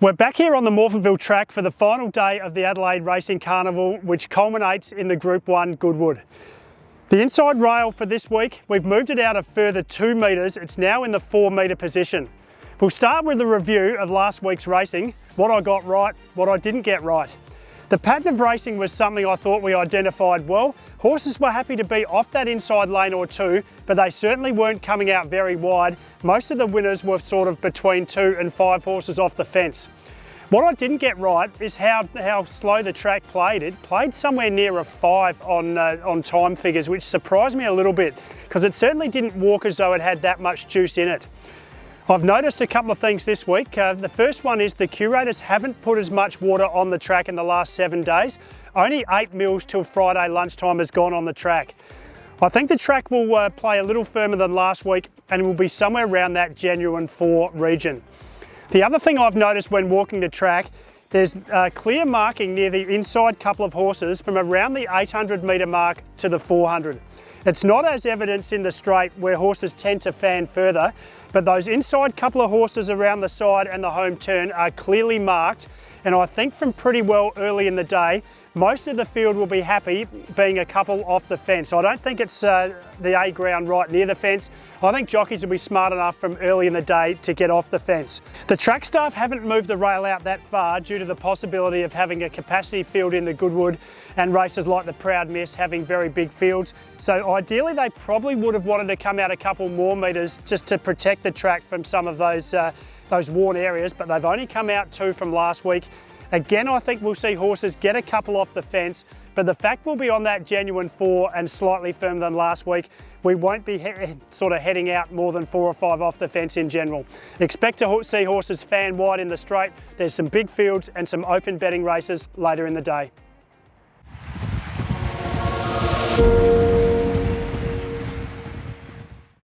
We're back here on the Morphettville track for the final day of the Adelaide Racing Carnival, which culminates in the Group 1 Goodwood. The inside rail for this week, we've moved it out a further 2 metres. It's now in the 4 metre position. We'll start with a review of last week's racing, what I got right, what I didn't get right. The pattern of racing was something I thought we identified well. Horses were happy to be off that inside lane or two, but they certainly weren't coming out very wide. Most of the winners were sort of between 2 and 5 horses off the fence. What I didn't get right is how slow the track played. It played somewhere near a 5 on time figures, which surprised me a little bit because it certainly didn't walk as though it had that much juice in it. I've noticed a couple of things this week. The first one is the curators haven't put as much water on the track in the last 7 days. Only 8 mils till Friday lunchtime has gone on the track. I think the track will play a little firmer than last week and will be somewhere around that genuine 4 region. The other thing I've noticed when walking the track, there's clear marking near the inside couple of horses from around the 800 metre mark to the 400. It's not as evidenced in the straight where horses tend to fan further, but those inside couple of horses around the side and the home turn are clearly marked, and I think from pretty well early in the day, most of the field will be happy being a couple off the fence. I don't think it's the A ground right near the fence. I think jockeys will be smart enough from early in the day to get off the fence. The track staff haven't moved the rail out that far due to the possibility of having a capacity field in the Goodwood and races like the Proud Miss having very big fields. So ideally they probably would have wanted to come out a couple more metres just to protect the track from some of those worn areas, but they've only come out 2 from last week. Again, I think we'll see horses get a couple off the fence, but the fact we'll be on that genuine 4 and slightly firmer than last week, we won't be sort of heading out more than 4 or 5 off the fence in general. Expect to see horses fan wide in the straight. There's some big fields and some open betting races later in the day.